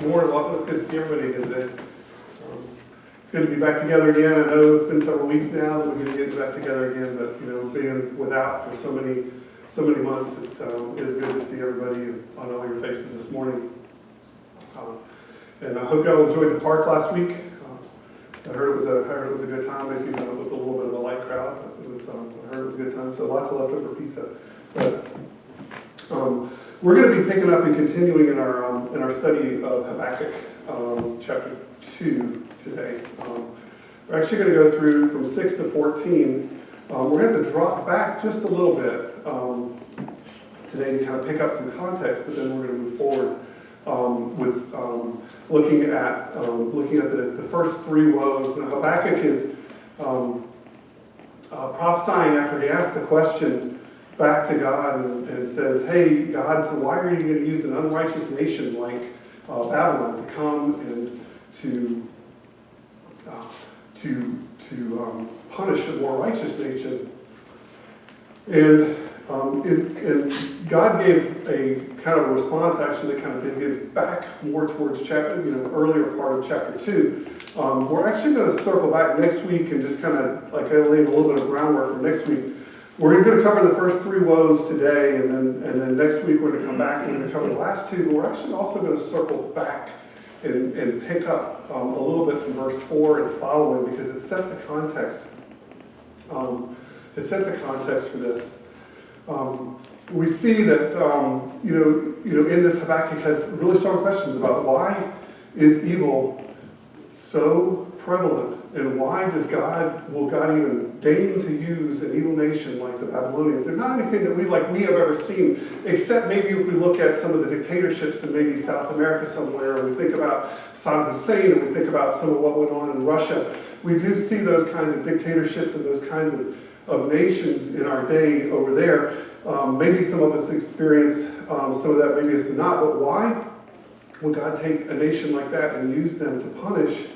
Good morning, welcome. It's good to see everybody again today. It's good to be back together again. I know it's been several weeks now that we're going to get back together again, but being without for so many months, it is good to see everybody on all your faces this morning. And I hope y'all enjoyed the park last week. I heard it was a good time. If it was a little bit of a light crowd, I heard it was a good time. So lots of leftover pizza. But we're going to be picking up and continuing in our study of Habakkuk, chapter 2 today. We're actually going to go through from 6 to 14. We're going to have to drop back just a little bit today to kind of pick up some context, but then we're going to move forward with looking at the first three woes. Now, Habakkuk is prophesying after he asked the question back to God and says, "Hey, God, so why are you going to use an unrighteous nation like Babylon to come and to punish a more righteous nation?" And God gave a kind of a response actually that kind of begins back more towards earlier part of chapter 2. We're actually going to circle back next week and just kind of like lay a little bit of groundwork for next week. We're going to cover the first three woes today, and then next week we're going to come back and we're going to cover the last two, but we're actually also going to circle back and pick up a little bit from verse 4 and following, because it sets a context. It sets a context for this. We see that in this Habakkuk has really strong questions about why is evil so prevalent, and why will God even deign to use an evil nation like the Babylonians? There's not anything that we have ever seen, except maybe if we look at some of the dictatorships in maybe South America somewhere, and we think about Saddam Hussein, and we think about some of what went on in Russia. We do see those kinds of dictatorships and those kinds of nations in our day over there. Maybe some of us experience some of that, maybe it's not, but why would God take a nation like that and use them to punish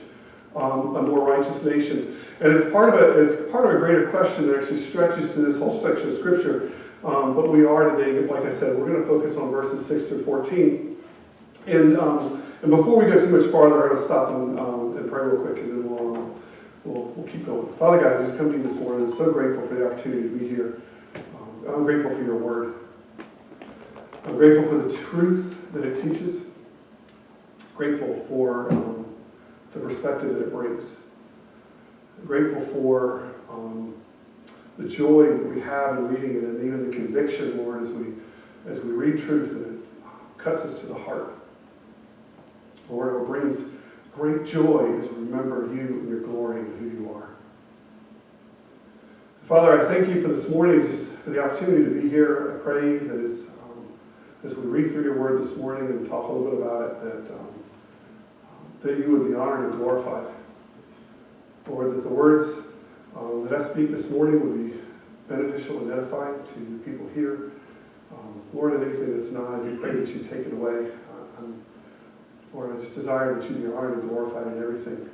a more righteous nation? And it's part of a greater question that actually stretches through this whole section of Scripture. But we are today, like I said, we're going to focus on verses 6 through 14. And before we go too much farther, I'm going to stop and pray real quick, and then we'll keep going. Father God, I just come to you this morning. I'm so grateful for the opportunity to be here. I'm grateful for your word. I'm grateful for the truth that it teaches. Grateful for the perspective that it brings. I'm grateful for the joy that we have in reading it, and even the conviction, Lord, as we read truth, and it cuts us to the heart. Lord, it brings great joy as we remember you and your glory and who you are. Father, I thank you for this morning, just for the opportunity to be here. I pray that as we read through your word this morning and talk a little bit about it, that you would be honored and glorified. Lord, that the words that I speak this morning would be beneficial and edifying to the people here. Lord, and anything that's not, I do pray that you take it away. Lord, I just desire that you be honored and glorified in everything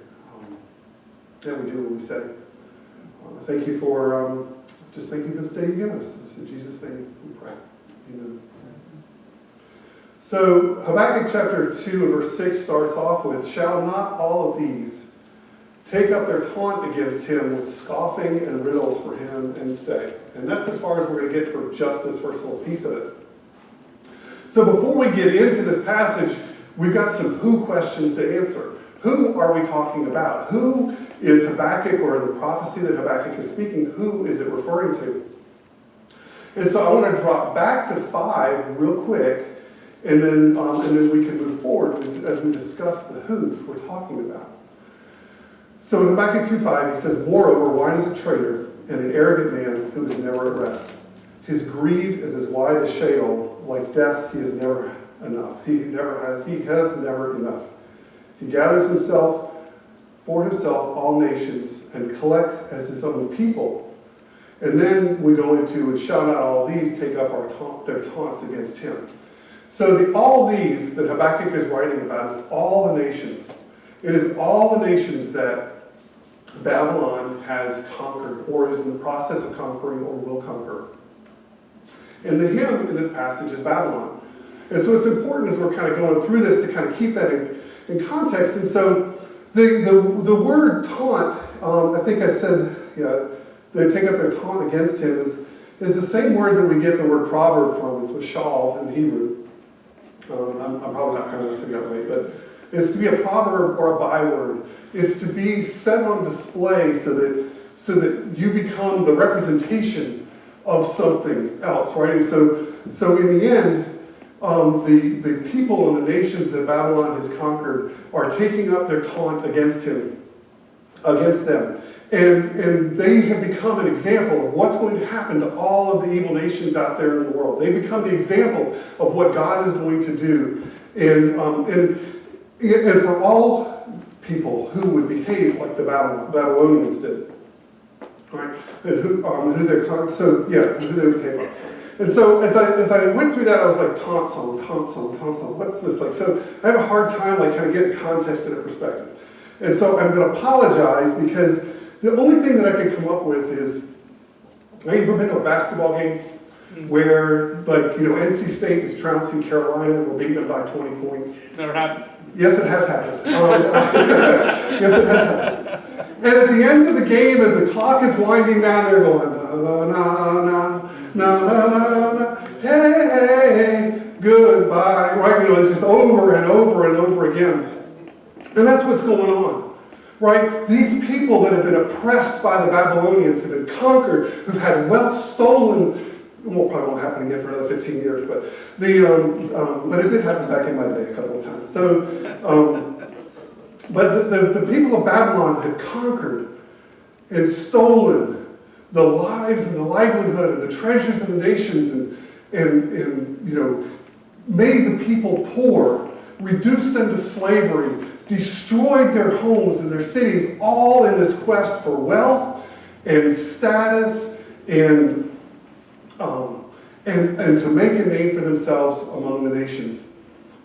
that we do and we say. I thank you for this day you've given us. In Jesus' name we pray. Amen. So Habakkuk chapter 2 and verse 6 starts off with, "Shall not all of these take up their taunt against him with scoffing and riddles for him and say?" And that's as far as we're going to get for just this first little piece of it. So before we get into this passage, we've got some who questions to answer. Who are we talking about? Who is Habakkuk, or the prophecy that Habakkuk is speaking, who is it referring to? And so I want to drop back to 5 real quick, and then we can move forward as we discuss the who's we're talking about. So in Habakkuk 2:5, he says, "Moreover, wine is a traitor and an arrogant man who is never at rest. His greed is as wide as Sheol, like death he is never enough. He has never enough. He gathers for himself all nations and collects as his own people." And then we go into, "And shall not all these take up their taunts against him?" So all these that Habakkuk is writing about is all the nations. It is all the nations that Babylon has conquered, or is in the process of conquering, or will conquer. And the him in this passage is Babylon. And so it's important as we're kind of going through this to kind of keep that in context. And so the word taunt, I think I said, they take up their taunt against him, is the same word that we get the word proverb from. It's mashal in Hebrew. I'm probably not pronouncing it that way, but it's to be a proverb or a byword. It's to be set on display so that you become the representation of something else, right? And so in the end, the people and the nations that Babylon has conquered are taking up their taunt against them. And they have become an example of what's going to happen to all of the evil nations out there in the world. They become the example of what God is going to do. And for all people who would behave like the Babylonians did. Right? And who they would behave like. And so as I went through that, I was like, taunt song. What's this like? So I have a hard time like kind of getting context and a perspective. And so I'm going to apologize because the only thing that I could come up with is, have you ever been to a basketball game where, like, NC State is trouncing Carolina and we're beating them by 20 points? Never happened. Yes, it has happened. Yes, it has happened. And at the end of the game, as the clock is winding down, they're going, na, hey, goodbye. Right? It's just over and over and over again. And that's what's going on. Right? These people that have been oppressed by the Babylonians, have been conquered, who've had wealth stolen. Well, probably won't happen again for another 15 years, but but it did happen back in my day a couple of times. So, but the people of Babylon have conquered and stolen the lives and the livelihood and the treasures of the nations, and made the people poor, reduced them to slavery, destroyed their homes and their cities, all in this quest for wealth and status and to make a name for themselves among the nations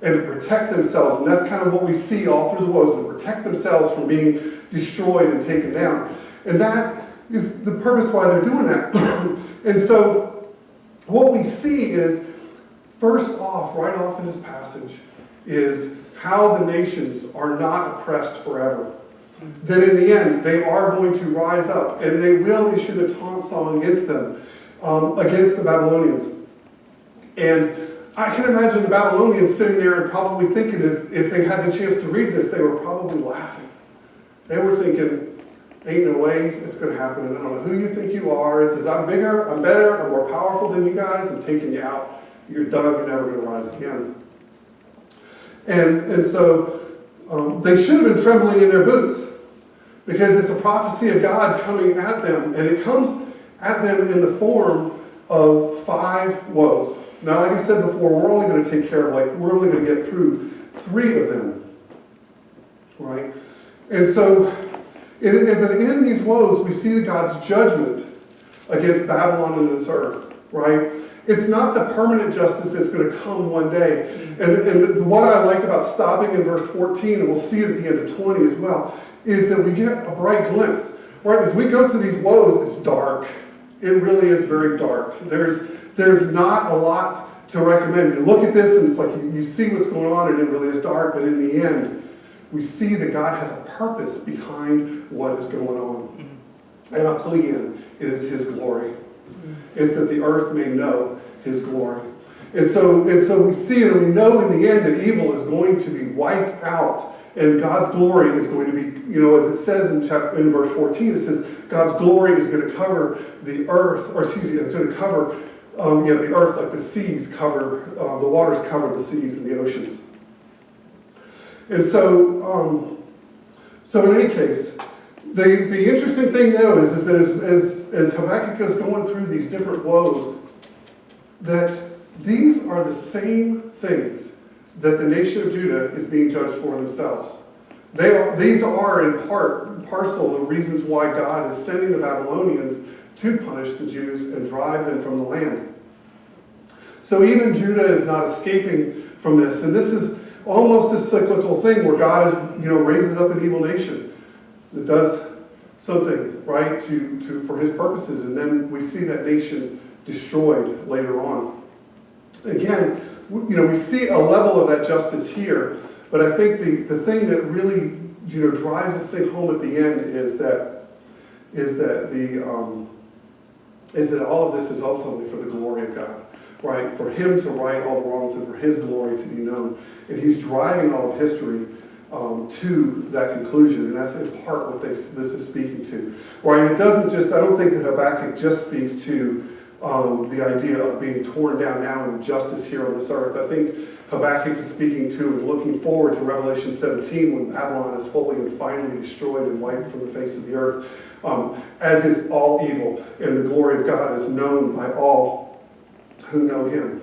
and to protect themselves. And that's kind of what we see all through the woes, to protect themselves from being destroyed and taken down. And that is the purpose why they're doing that. And so what we see is, first off, right off in this passage, is how the nations are not oppressed forever. That in the end, they are going to rise up and they will issue the taunt song against them, against the Babylonians. And I can imagine the Babylonians sitting there and probably thinking, if they had the chance to read this, they were probably laughing. They were thinking, ain't no way it's going to happen. I don't know who you think you are. It says, I'm bigger, I'm better, I'm more powerful than you guys. I'm taking you out. You're done. You're never going to rise again. And so they should have been trembling in their boots because it's a prophecy of God coming at them. And it comes at them in the form of 5 woes. Now, like I said before, we're only going to take care of, we're only going to get through 3 of them. Right? And so, but in these woes, we see God's judgment against Babylon and its earth. Right? It's not the permanent justice that's going to come one day. And what I like about stopping in verse 14, and we'll see it at the end of 20 as well, is that we get a bright glimpse. Right? As we go through these woes, it's dark. It really is very dark. There's not a lot to recommend. You look at this and it's like you see what's going on and it really is dark, but in the end, we see that God has a purpose behind what is going on. And I'll tell you again, it is His glory. It's that the earth may know His glory. And so we see it and we know in the end that evil is going to be wiped out and God's glory is going to be, as it says in verse 14, it says God's glory is going to cover the earth, it's going to cover the earth like the seas cover, the waters cover the seas and the oceans. And so in any case, the interesting thing though is that as Habakkuk is going through these different woes, that these are the same things that the nation of Judah is being judged for themselves. These are in part and parcel the reasons why God is sending the Babylonians to punish the Jews and drive them from the land. So even Judah is not escaping from this, and this is almost a cyclical thing where God raises up an evil nation that does something right for His purposes, and then we see that nation destroyed later on. Again, we see a level of that justice here, but I think the thing that really, drives this thing home at the end is that all of this is ultimately for the glory of God, right? For him to right all the wrongs and for his glory to be known. And he's driving all of history to that conclusion, and that's in part what this is speaking to. Right? It doesn't just, I don't think that Habakkuk just speaks to the idea of being torn down now and justice here on this earth. I think Habakkuk is speaking to and looking forward to Revelation 17 when Babylon is fully and finally destroyed and wiped from the face of the earth, as is all evil, and the glory of God is known by all who know him.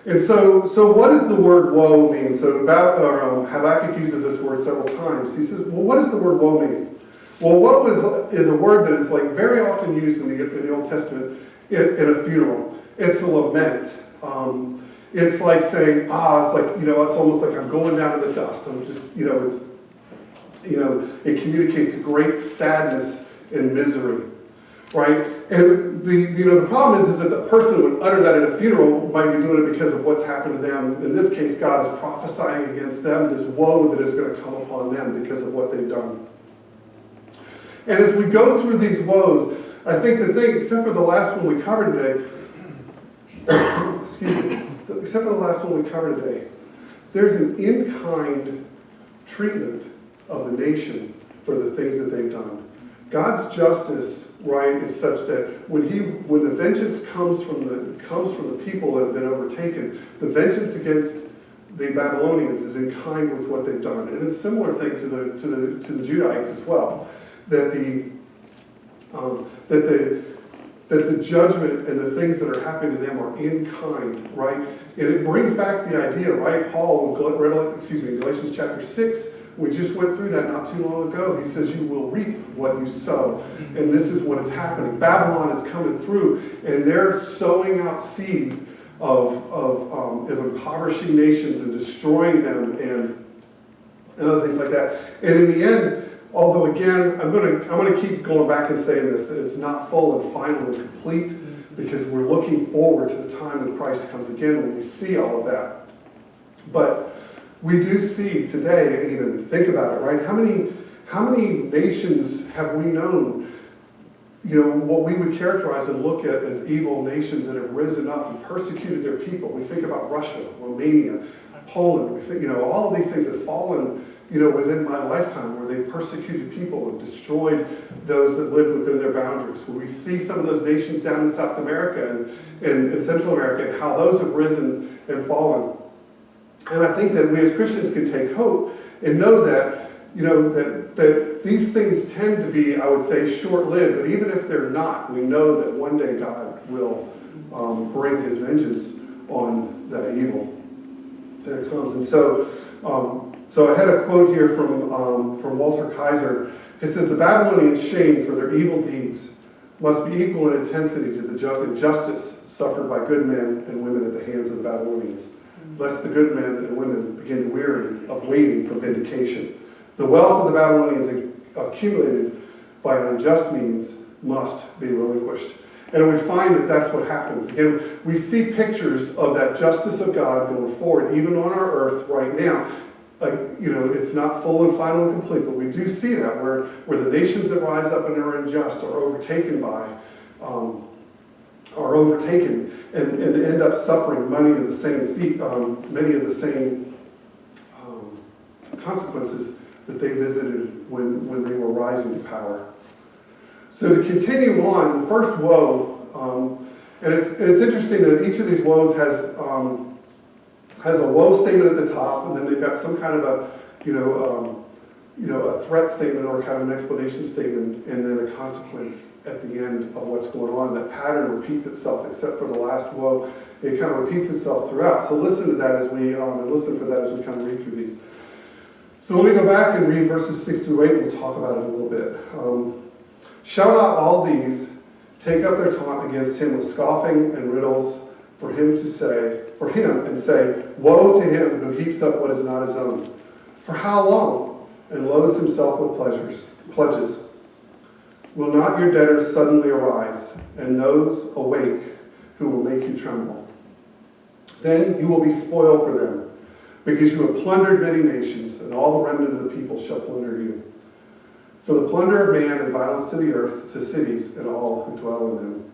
And so what does the word woe mean? So Habakkuk uses this word several times. He says, well, what does the word woe mean? Well, woe is a word that is like very often used in the Old Testament in a funeral. It's a lament. It's like saying, it's almost like I'm going down to the dust. I'm just, it communicates a great sadness and misery. Right? And the problem is that the person who would utter that at a funeral might be doing it because of what's happened to them. In this case, God is prophesying against them this woe that is going to come upon them because of what they've done. And as we go through these woes, I think the thing, except for the last one we covered today, there's an in-kind treatment of the nation for the things that they've done. God's justice, right, is such that when the vengeance comes from the people that have been overtaken, the vengeance against the Babylonians is in kind with what they've done, and it's a similar thing to the Judahites as well. That the judgment and the things that are happening to them are in kind, right? And it brings back the idea, right? Paul in Galatians chapter 6. We just went through that not too long ago. He says, you will reap what you sow. And this is what is happening. Babylon is coming through, and they're sowing out seeds of impoverishing nations and destroying them and other things like that. And in the end, although again, I'm going to keep going back and saying this, that it's not full and final and complete, because we're looking forward to the time when Christ comes again, when we see all of that. But we do see today, even think about it, right? How many nations have we known, what we would characterize and look at as evil nations that have risen up and persecuted their people? We think about Russia, Romania, Poland. We think, all of these things have fallen, within my lifetime, where they persecuted people and destroyed those that lived within their boundaries. Where we see some of those nations down in South America and in Central America, and how those have risen and fallen. And I think that we as Christians can take hope and know that, that these things tend to be, I would say, short-lived. But even if they're not, we know that one day God will bring his vengeance on that evil that comes. And so I had a quote here from Walter Kaiser. It says, the Babylonians' shame for their evil deeds must be equal in intensity to the injustice suffered by good men and women at the hands of the Babylonians, lest the good men and women begin to weary of waiting for vindication. The wealth of the Babylonians accumulated by unjust means must be relinquished. And we find that that's what happens. Again, we see pictures of that justice of God going forward, even on our earth right now. It's not full and final and complete, but we do see that where the nations that rise up and are unjust are overtaken and end up suffering many of the same consequences that they visited when they were rising to power. So to continue on, the first woe, and it's interesting that each of these woes has a woe statement at the top, and then they've got some kind of a threat statement or kind of an explanation statement, and then a consequence at the end of what's going on. That pattern repeats itself, except for the last woe. It kind of repeats itself throughout. So listen to that as we listen for that as we kind of read through these. So let me go back and read verses 6 through 8, and we'll talk about it a little bit. Shall not all these take up their taunt against him with scoffing and riddles for him and say, woe to him who heaps up what is not his own. For how long? And loads himself with pledges. Will not your debtors suddenly arise, and those awake who will make you tremble? Then you will be spoil for them, because you have plundered many nations, and all the remnant of the people shall plunder you. For the plunder of man and violence to the earth, to cities and all who dwell in them.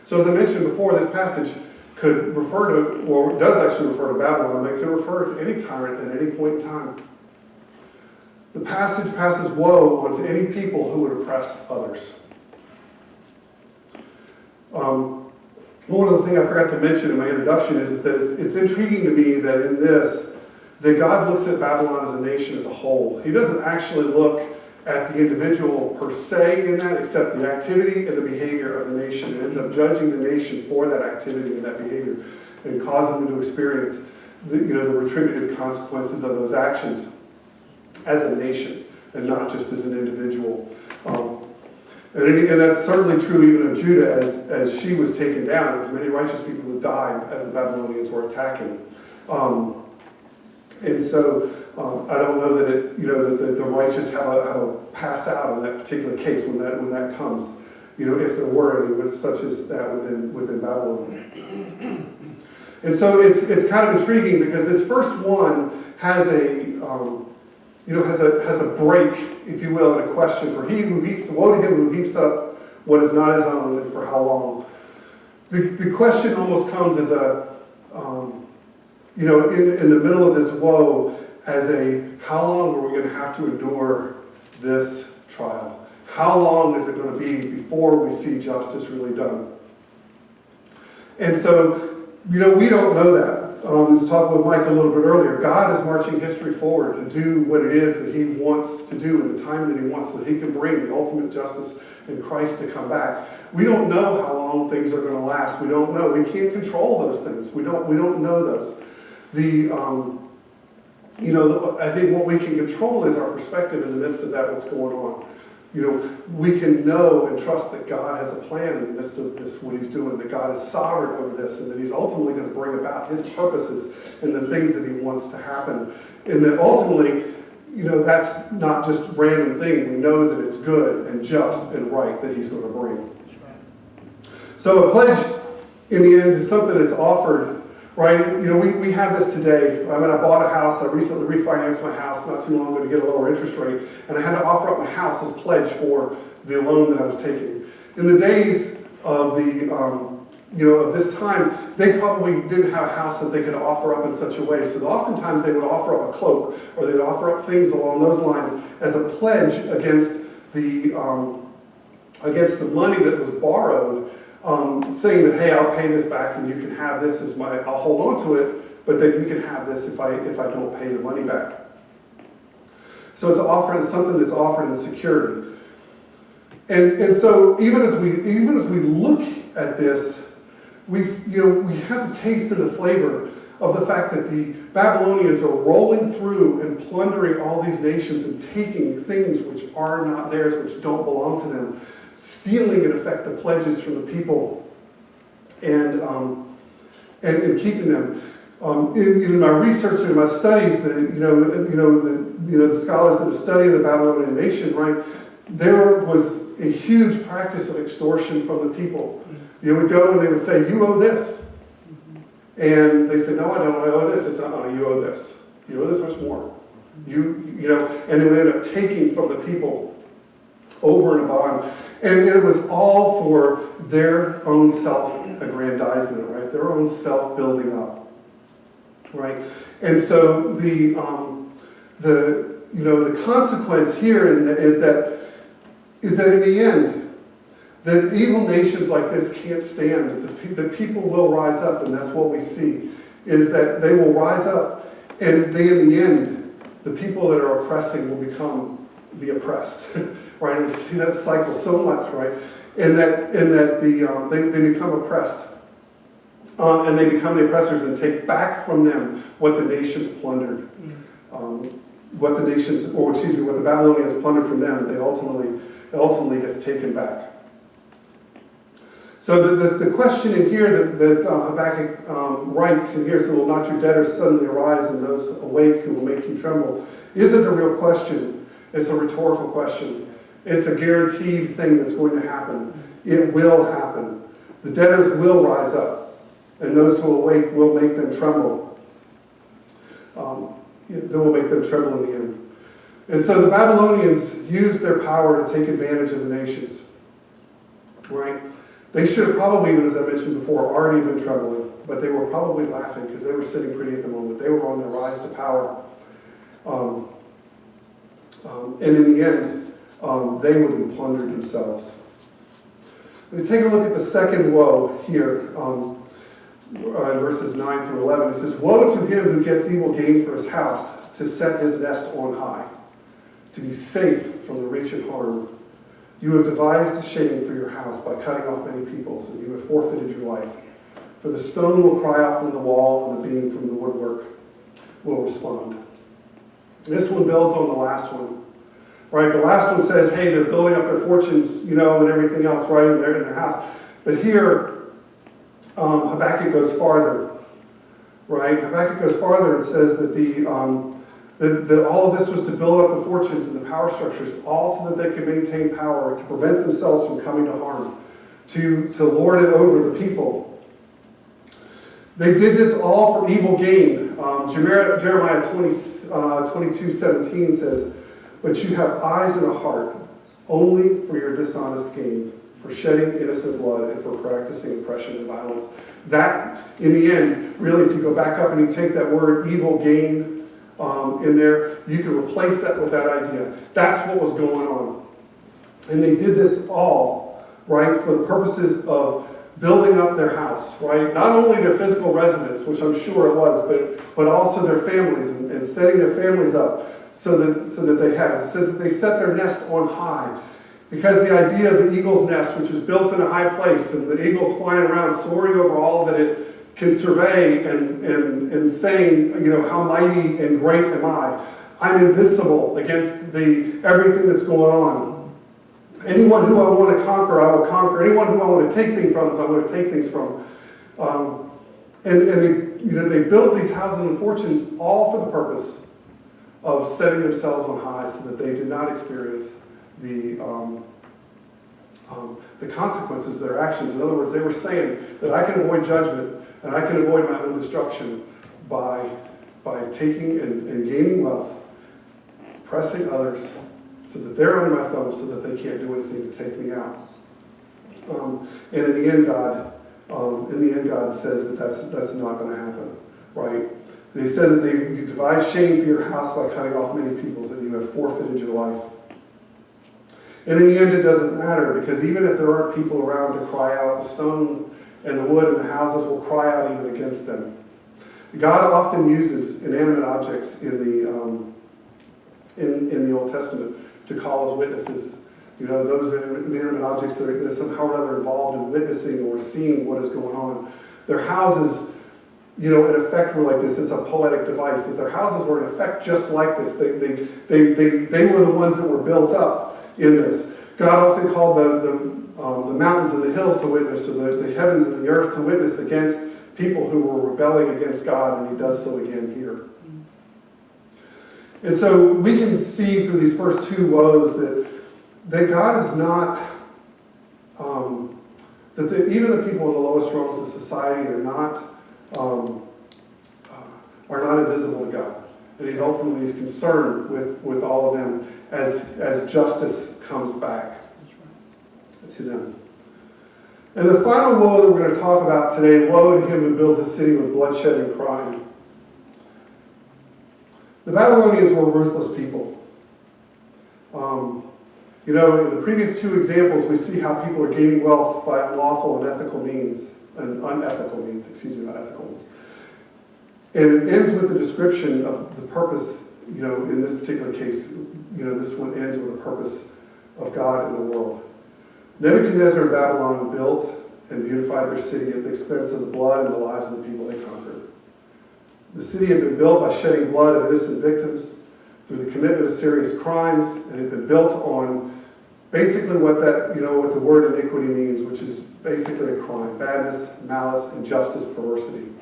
So as I mentioned before, this passage could refer to, or it does actually refer to Babylon, but it could refer to any tyrant at any point in time. The passage passes woe onto any people who would oppress others. One of the things I forgot to mention in my introduction is that it's intriguing to me that in this, that God looks at Babylon as a nation as a whole. He doesn't actually look at the individual per se in that, except the activity and the behavior of the nation, and ends up judging the nation for that activity and that behavior, and causing them to experience the retributive consequences of those actions as a nation, and not just as an individual. And that's certainly true even of Judah as she was taken down. There was many righteous people who died as the Babylonians were attacking. And so I don't know that that the righteous have a pass out in that particular case when that comes. If there were any such as that within Babylon. And so it's kind of intriguing because this first one has a break, if you will, and a question for he who heaps, woe to him who heaps up what is not his own, and for how long. The question almost comes as in the middle of this woe, as how long are we going to have to endure this trial? How long is it going to be before we see justice really done? And so, we don't know that. I was talking with Mike a little bit earlier. God is marching history forward to do what it is that he wants to do in the time that he wants, so that he can bring the ultimate justice in Christ to come back. We don't know how long things are going to last. We don't know. We can't control those things. We don't know those. I think what we can control is our perspective in the midst of that, what's going on. We can know and trust that God has a plan in the midst of this, what he's doing, that God is sovereign over this, and that he's ultimately going to bring about his purposes and the things that he wants to happen. And that ultimately, that's not just a random thing. We know that it's good and just and right that he's going to bring. So a pledge, in the end, is something that's offered, right? We have this today. I bought a house. I recently refinanced my house not too long ago to get a lower interest rate, and I had to offer up my house as pledge for the loan that I was taking. In the days of of this time, they probably didn't have a house that they could offer up in such a way. So oftentimes they would offer up a cloak, or they'd offer up things along those lines as a pledge against the money that was borrowed. Saying that, hey, I'll pay this back and you can have this as I'll hold on to it, but then you can have this if I don't pay the money back. So it's something that's offered in security. And so even as we look at this, we have the taste and the flavor of the fact that the Babylonians are rolling through and plundering all these nations and taking things which are not theirs, which don't belong to them, stealing, in effect, the pledges from the people, and keeping them. In my research and my studies, the scholars that have studied the Babylonian nation, right, there was a huge practice of extortion from the people. They would go and they would say, "You owe this," and they say, "No, I don't owe this." It's not, "You owe this. You owe this much more." And they would end up taking from the people over and above. And it was all for their own self-aggrandizement, right? Their own self-building up, right? And so the consequence here is that in the end, that evil nations like this can't stand. That people will rise up, and that's what we see, is that they will rise up, and in the end, the people that are oppressing will become the oppressed. Right, and we see that cycle so much, right? And that they become oppressed, and they become the oppressors and take back from them what the nations plundered, what the Babylonians plundered from them. It ultimately gets taken back. So the question in here that Habakkuk writes in here, "So will not your debtors suddenly arise, and those awake who will make you tremble," isn't a real question. It's a rhetorical question. It's a guaranteed thing that's going to happen. It will happen. The debtors will rise up. and those who awake will make them tremble. They will make them tremble in the end. And so the Babylonians used their power to take advantage of the nations. Right? They should have probably, as I mentioned before, already been trembling, but they were probably laughing because they were sitting pretty at the moment. They were on their rise to power. And in the end, they would be plundered themselves. Let me take a look at the second woe here, in verses 9 through 11. It says, "Woe to him who gets evil gain for his house, to set his nest on high, to be safe from the reach of harm. You have devised a shame for your house by cutting off many peoples, and you have forfeited your life. For the stone will cry out from the wall, and the beam from the woodwork will respond." This one builds on the last one. Right? The last one says, hey, they're building up their fortunes, and everything else right in their house. But here, Habakkuk goes farther. Right? Habakkuk goes farther and says that that all of this was to build up the fortunes and the power structures, all so that they could maintain power, to prevent themselves from coming to harm, to lord it over the people. They did this all for evil gain. Jeremiah 22:17 says, "But you have eyes and a heart, only for your dishonest gain, for shedding innocent blood and for practicing oppression and violence." That, in the end, really, if you go back up and you take that word evil gain in there, you can replace that with that idea. That's what was going on. And they did this all, right, for the purposes of building up their house, right? Not only their physical residence, which I'm sure it was, but also their families and setting their families up so that they had. It says that they set their nest on high. Because the idea of the eagle's nest, which is built in a high place, and the eagle's flying around, soaring over all that it can survey and saying, how mighty and great am I? I'm invincible against everything that's going on. Anyone who I want to conquer, I will conquer. Anyone who I want to take things from, I want to take things from. And they built these houses and fortunes all for the purpose of setting themselves on high so that they do not experience the consequences of their actions. In other words, they were saying that I can avoid judgment and I can avoid my own destruction by taking and gaining wealth, oppressing others, so that they're under my thumb, so that they can't do anything to take me out. And in the end, God says that that's not going to happen, right? They said that you devise shame for your house by cutting off many peoples, and you have forfeited your life. And in the end, it doesn't matter, because even if there aren't people around to cry out, the stone and the wood and the houses will cry out even against them. God often uses inanimate objects in the Old Testament to call as witnesses. Those inanimate objects that are somehow or other involved in witnessing or seeing what is going on. Their houses, in effect, were like this. It's a poetic device. That their houses were in effect just like this. They were the ones that were built up in this. God often called the mountains and the hills to witness, or the heavens and the earth to witness against people who were rebelling against God, and he does so again here. And so we can see through these first two woes that God is not, even the people in the lowest rungs of society are not invisible to God. And he's ultimately concerned with all of them as justice comes back to them. And the final woe that we're going to talk about today, woe to him who builds a city with bloodshed and crime. The Babylonians were ruthless people. In the previous two examples, we see how people are gaining wealth by unlawful and unethical means. And it ends with the description of the purpose, in this particular case, this one ends with the purpose of God in the world. Nebuchadnezzar and Babylon built and beautified their city at the expense of the blood and the lives of the people they conquered. The city had been built by shedding blood of innocent victims through the commitment of serious crimes, and had been built on basically what the word iniquity means, which is basically a crime: badness, malice, injustice, perversity.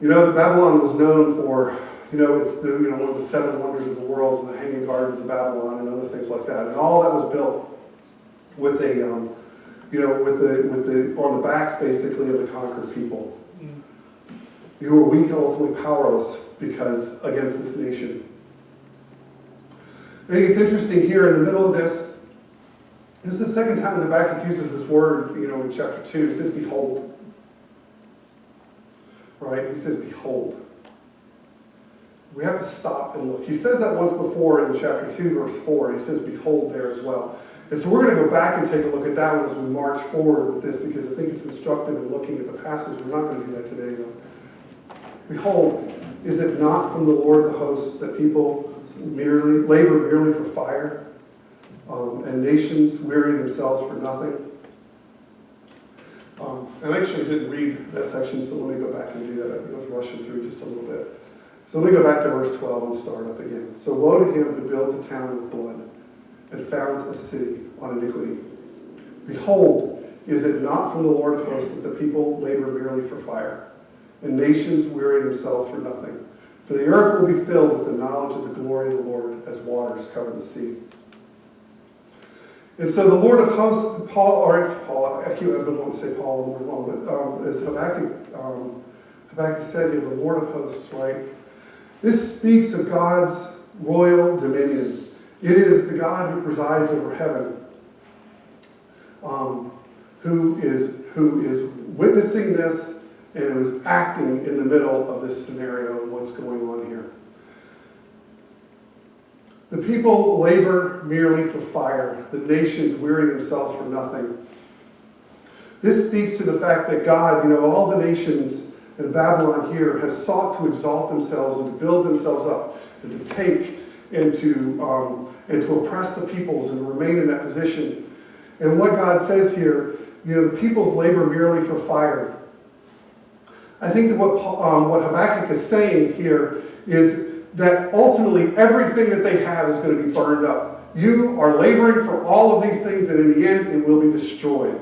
That Babylon was known for, it's one of the seven wonders of the world, and the Hanging Gardens of Babylon and other things like that. And all that was built with on the backs basically of the conquered people. You were weak and ultimately powerless because against this nation. I think it's interesting here in the middle of this. This is the second time Habakkuk uses this word, in chapter 2. He says, behold. Right? He says, behold. We have to stop and look. He says that once before in chapter 2, verse 4. He says, behold there as well. And so we're going to go back and take a look at that one as we march forward with this, because I think it's instructive in looking at the passage. We're not going to do that today, though. Behold, is it not from the Lord of the hosts that people labor merely for fire, and nations weary themselves for nothing? And I actually didn't read that section, so let me go back and do that. I think I was rushing through just a little bit. So let me go back to verse 12 and start up again. So woe to him who builds a town with blood and founds a city on iniquity. Behold, is it not from the Lord of hosts that the people labor merely for fire, and nations weary themselves for nothing? For the earth will be filled with the knowledge of the glory of the Lord as waters cover the sea. And so the Lord of hosts, I don't want to say Paul more long, but as Habakkuk said here, the Lord of hosts, right? This speaks of God's royal dominion. It is the God who presides over heaven, who is witnessing this and who is acting in the middle of this scenario and what's going on here. The people labor merely for fire. The nations weary themselves for nothing. This speaks to the fact that God, all the nations in Babylon here have sought to exalt themselves and to build themselves up and to take and to oppress the peoples and remain in that position. And what God says here, the peoples labor merely for fire. I think that what Habakkuk is saying here is that ultimately everything that they have is going to be burned up. You are laboring for all of these things, and in the end, it will be destroyed.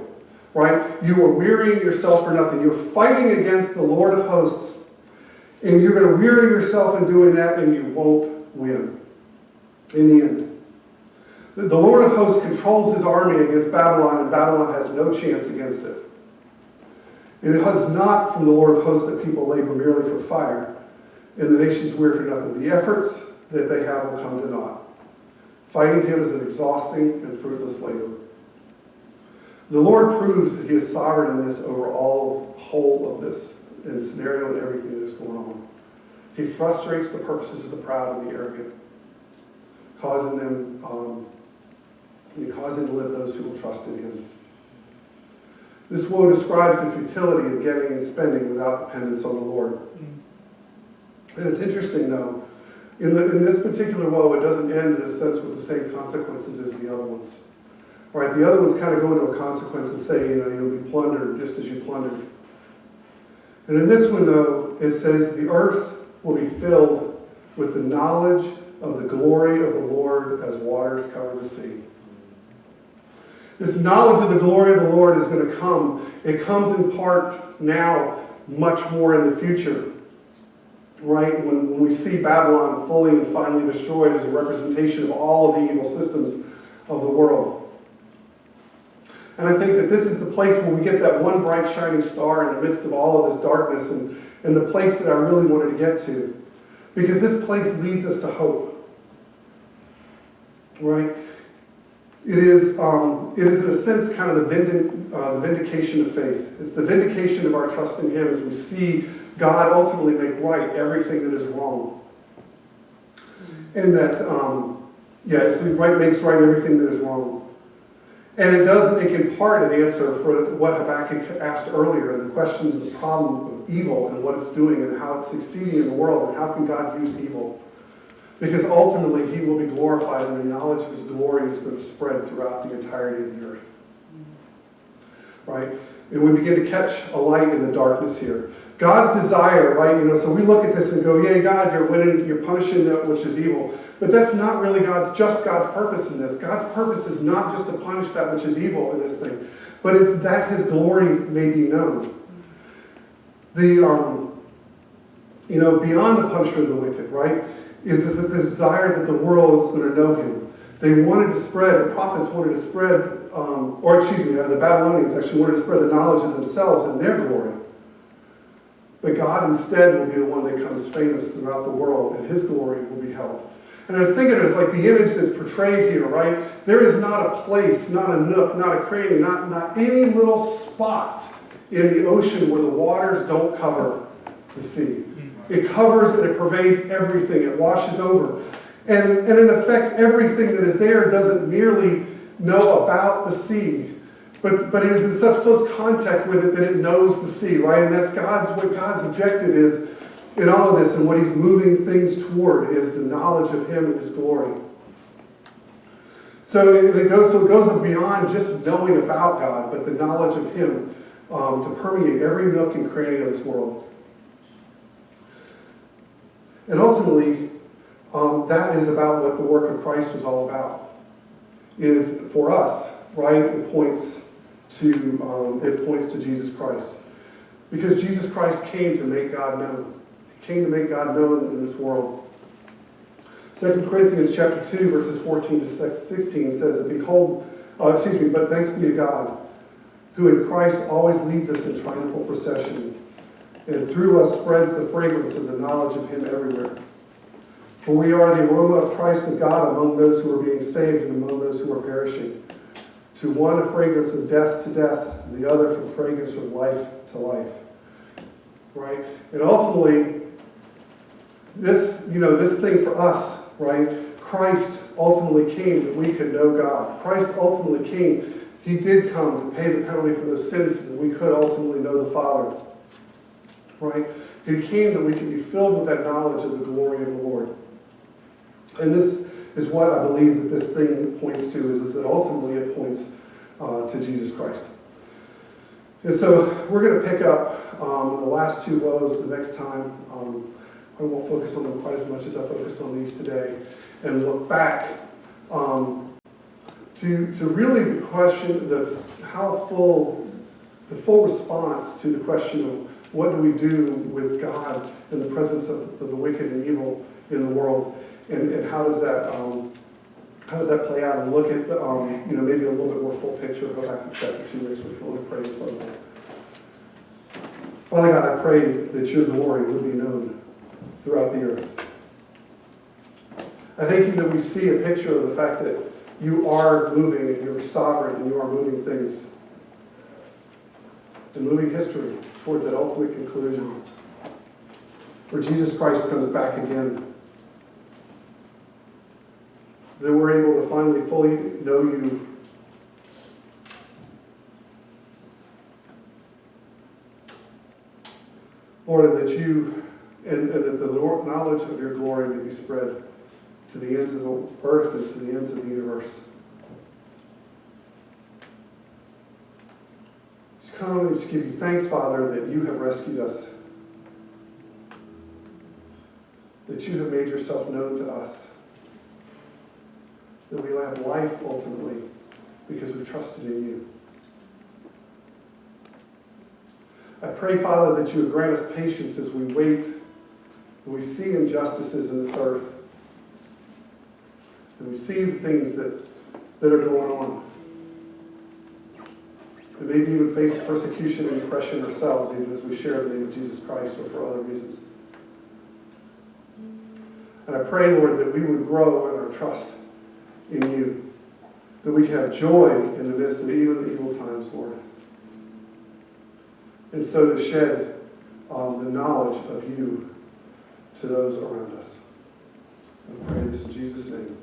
Right? You are wearying yourself for nothing. You're fighting against the Lord of hosts, and you're going to weary yourself in doing that, and you won't win in the end. The Lord of hosts controls his army against Babylon, and Babylon has no chance against it. And it is not from the Lord of hosts that people labor merely for fire, and the nations weary for nothing. The efforts that they have will come to naught. Fighting him is an exhausting and fruitless labor. The Lord proves that he is sovereign in this over whole of this and scenario and everything that is going on. He frustrates the purposes of the proud and the arrogant, causing them to live those who will trust in him. This woe describes the futility of getting and spending without dependence on the Lord. And it's interesting, though, in this particular woe, it doesn't end in a sense with the same consequences as the other ones. Right? The other ones kind of go into a consequence and say, you'll be plundered just as you plundered. And in this one, though, it says the earth will be filled with the knowledge of the glory of the Lord as waters cover the sea. This knowledge of the glory of the Lord is going to come. It comes in part now, much more in the future. Right? When we see Babylon fully and finally destroyed as a representation of all of the evil systems of the world. And I think that this is the place where we get that one bright shining star in the midst of all of this darkness and the place that I really wanted to get to. Because this place leads us to hope. Right? It is in a sense kind of the vindication of faith. It's the vindication of our trust in him as we see God ultimately make right everything that is wrong. And that, makes right everything that is wrong. And it does make in part an answer for what Habakkuk asked earlier, and the question of the problem of evil and what it's doing and how it's succeeding in the world and how can God use evil. Because ultimately he will be glorified and the knowledge of his glory is going to spread throughout the entirety of the earth. Right? And we begin to catch a light in the darkness here. God's desire, right? So we look at this and go, yeah, God, you're winning, you're punishing that which is evil. But that's not really God's purpose in this. God's purpose is not just to punish that which is evil in this thing, but it's that his glory may be known. Beyond the punishment of the wicked, right, is the desire that the world is going to know him. They wanted to spread, the prophets wanted to spread the Babylonians actually wanted to spread the knowledge of themselves and their glory. But God instead will be the one that becomes famous throughout the world, and his glory will be held. And I was thinking, it's like the image that's portrayed here, right? There is not a place, not a nook, not a cranny, not any little spot in the ocean where the waters don't cover the sea. It covers and it pervades everything. It washes over. And in effect, everything that is there doesn't merely know about the sea, but it is in such close contact with it that it knows the sea, right? And that's what God's objective is in all of this, and what he's moving things toward is the knowledge of him and his glory. So it goes beyond just knowing about God, but the knowledge of him to permeate every nook and cranny of this world. And ultimately, that is about what the work of Christ was all about. Is for us, right? It points to Jesus Christ, because Jesus Christ came to make God known. He came to make God known in this world. 2 Corinthians chapter 2, verses 14 to 16 says, but thanks be to God, who in Christ always leads us in triumphal procession, and through us spreads the fragrance of the knowledge of him everywhere. For we are the aroma of Christ of God among those who are being saved and among those who are perishing. To one a fragrance of death to death, and the other from fragrance of life to life. Right? And ultimately, this thing for us, right? Christ ultimately came that we could know God. Christ ultimately came. He did come to pay the penalty for those sins so that we could ultimately know the Father. Right? He came that we could be filled with that knowledge of the glory of the Lord. And this is what I believe that this thing points to, is that ultimately it points to Jesus Christ. And so we're going to pick up the last two woes the next time. I won't focus on them quite as much as I focused on these today, and look back to really the question, the full response to the question of what do we do with God in the presence of the wicked and evil in the world, and how does that play out, and look at maybe a little bit more full picture of Habakkuk chapter 2, so if you want to pray and close it. Father God, I pray that your glory would be known throughout the earth. I thank you that we see a picture of the fact that you are moving and you're sovereign and you are moving things and moving history towards that ultimate conclusion where Jesus Christ comes back again. That we're able to finally fully know you. Lord, and that the knowledge of your glory may be spread to the ends of the earth and to the ends of the universe. Just come and just give you thanks, Father, that you have rescued us. That you have made yourself known to us. That we will have life ultimately because we trusted in you. I pray, Father, that you would grant us patience as we wait and we see injustices in this earth. And we see the things that are going on. And maybe even face persecution and oppression ourselves, even as we share the name of Jesus Christ or for other reasons. And I pray, Lord, that we would grow in our trust in you. That we can have joy in the midst of even the evil times, Lord. And so to shed the knowledge of you to those around us. I pray this in Jesus' name.